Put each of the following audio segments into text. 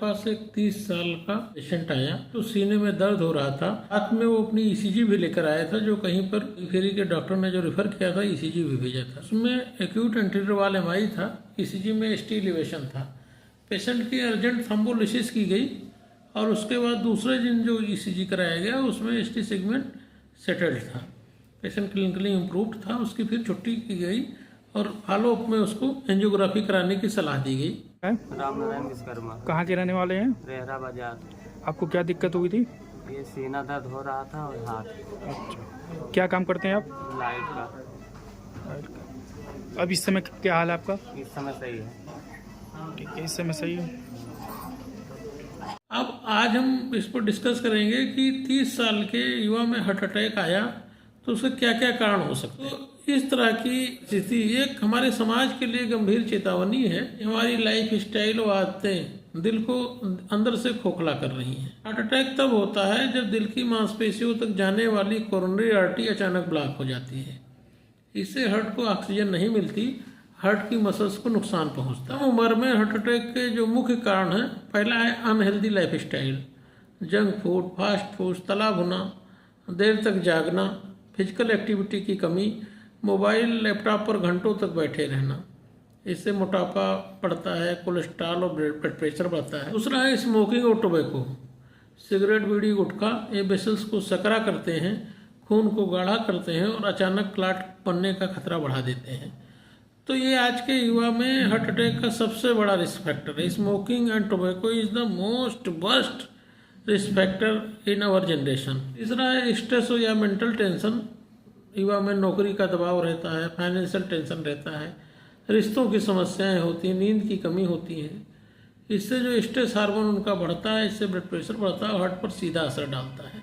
पास एक 30 साल का पेशेंट आया तो सीने में दर्द हो रहा था। रात में वो अपनी ईसीजी भी लेकर आया था, जो कहीं पर फेरी के डॉक्टर ने जो रेफर किया था ईसीजी भी भेजा था। उसमें एक्यूट एंटीरियर वॉल एमआई था, ईसीजी में ST एलिवेशन था। पेशेंट की अर्जेंट थ्रोम्बोलिसिस की गई और उसके बाद दूसरे दिन जो ईसीजी कराया गया उसमें ST सेगमेंट सेटल्ड था। पेशेंट क्लिनिकली इम्प्रूव्ड था। उसकी फिर छुट्टी की गई और फॉलोअप में उसको एंजियोग्राफी कराने की सलाह दी गई। रामनारायण विश्वकर्मा। कहाँ के रहने वाले हैं? रेहरा बाजार। आपको क्या दिक्कत हुई थी? ये सीना दर्द हो रहा था और हाथ। अच्छा, क्या काम करते हैं आप? लाइट का। अब इस समय क्या हाल है आपका? इस समय सही है। ठीक है, इस समय सही है। अब आज हम इस पर डिस्कस करेंगे कि 30 साल के युवा में हार्ट अटैक आया तो उसके क्या क्या कारण हो सकते हैं। तो इस तरह की स्थिति एक हमारे समाज के लिए गंभीर चेतावनी है। हमारी लाइफ स्टाइल और आदतें दिल को अंदर से खोखला कर रही हैं। हार्ट अटैक तब होता है जब दिल की मांसपेशियों तक जाने वाली कोरोनरी आर्टरी अचानक ब्लॉक हो जाती है। इससे हार्ट को ऑक्सीजन नहीं मिलती, हार्ट की मसल्स को नुकसान पहुंचता है। कम उम्र में हार्ट अटैक के जो मुख्य कारण हैं, पहला है unhealthy life style, junk food, fast food, तला भुना, देर तक जागना, फिजिकल एक्टिविटी की कमी, मोबाइल लैपटॉप पर घंटों तक बैठे रहना। इससे मोटापा बढ़ता है, कोलेस्ट्रॉल और ब्लड प्रेशर बढ़ता है। दूसरा है स्मोकिंग और टोबैको, सिगरेट, बीड़ी, गुटखा। ये वेसल्स को सकरा करते हैं, खून को गाढ़ा करते हैं और अचानक क्लॉट बनने का खतरा बढ़ा देते हैं। तो ये आज के युवा में हार्ट अटैक का सबसे बड़ा रिस्क फैक्टर है। Smoking and tobacco is the most worst risk factor in our generation. तीसरा है स्ट्रेस या मेंटल टेंशन। युवा में नौकरी का दबाव रहता है, फाइनेंशियल टेंशन रहता है, रिश्तों की समस्याएं होती हैं, नींद की कमी होती है। इससे जो स्ट्रेस हार्मोन उनका बढ़ता है, इससे ब्लड प्रेशर बढ़ता है और हार्ट पर सीधा असर डालता है।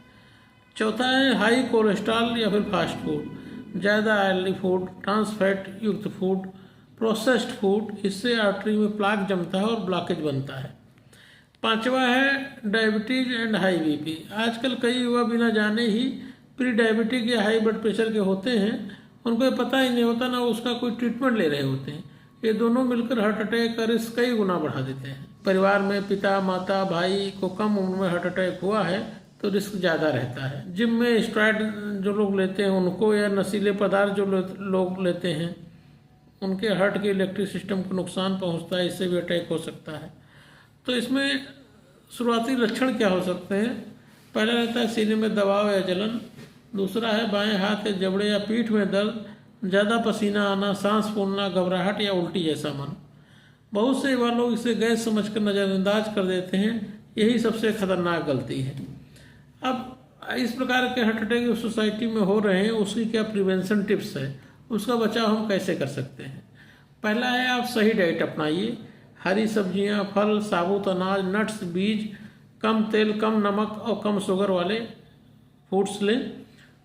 चौथा है हाई कोलेस्ट्रॉल या फिर फास्ट फूड, ज़्यादा ऑयली फूड, ट्रांस फैट युक्त फूड, प्रोसेस्ड फूड। इससे आर्टरी में प्लाक जमता है और ब्लॉकेज बनता है। पांचवा है डायबिटीज एंड हाई बीपी। आजकल कई युवा बिना जाने ही प्री डायबिटिक या हाई ब्लड प्रेशर के होते हैं, उनको पता ही नहीं होता, ना उसका कोई ट्रीटमेंट ले रहे होते हैं। ये दोनों मिलकर हार्ट अटैक का रिस्क कई गुना बढ़ा देते हैं। परिवार में पिता, माता, भाई को कम उम्र में हार्ट अटैक हुआ है तो रिस्क ज़्यादा रहता है। जिम में स्टेरॉइड जो लोग लेते हैं उनको, या नशीले पदार्थ जो लोग लेते हैं उनके हार्ट के इलेक्ट्रिक सिस्टम को नुकसान पहुंचता है, इससे भी अटैक हो सकता है। तो इसमें शुरुआती लक्षण क्या हो सकते हैं? पहला रहता है सीने में दबाव या जलन। दूसरा है बाएं हाथ या जबड़े या पीठ में दर्द, ज़्यादा पसीना आना, सांस फूलना, घबराहट या उल्टी जैसा मन। बहुत से युवा लोग इसे गैस समझकर नज़रअंदाज कर देते हैं। यही सबसे खतरनाक गलती है। अब इस प्रकार के हार्ट अटैक जो सोसाइटी में हो रहे हैं उसकी क्या प्रिवेंशन टिप्स है, उसका बचाव हम कैसे कर सकते हैं? पहला है आप सही डाइट अपनाइए। हरी सब्जियां, फल, साबुत अनाज, नट्स, बीज, कम तेल, कम नमक और कम शुगर वाले फूड्स लें।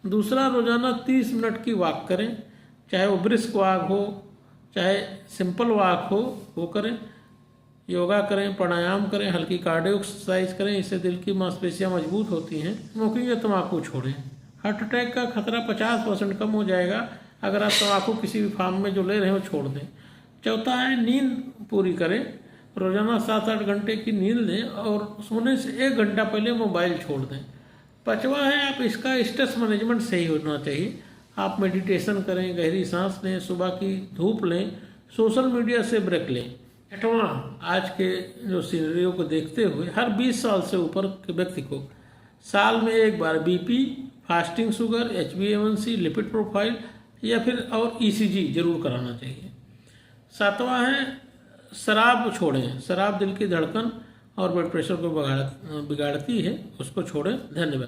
दूसरा, रोजाना 30 मिनट की वॉक करें, चाहे वो ब्रिस्क वॉक हो चाहे सिंपल वॉक हो, वो करें। योगा करें, प्राणायाम करें, हल्की कार्डियो एक्सरसाइज करें, इससे दिल की मांसपेशियां मजबूत होती हैं। स्मोकिंग या तम्बाकू छोड़ें। हार्ट अटैक का खतरा 50% कम हो जाएगा अगर आप तम्बाकू किसी भी फॉर्म में जो ले रहे हो छोड़ दें। चौथा है नींद पूरी करें। रोजाना 7-8 घंटे की नींद लें और सोने से 1 घंटा पहले मोबाइल छोड़ दें। पांचवा है आप इसका स्ट्रेस मैनेजमेंट सही होना चाहिए। आप मेडिटेशन करें, गहरी सांस लें, सुबह की धूप लें, सोशल मीडिया से ब्रेक लें। छठवां, आज के जो सीनरियों को देखते हुए हर 20 साल से ऊपर के व्यक्ति को साल में एक बार BP, fasting sugar, HbA1c, lipid profile या फिर और ECG जरूर कराना चाहिए। सातवां है शराब छोड़ें। शराब दिल की धड़कन और ब्लड प्रेशर को बिगाड़ती है, उसको छोड़ें। धन्यवाद।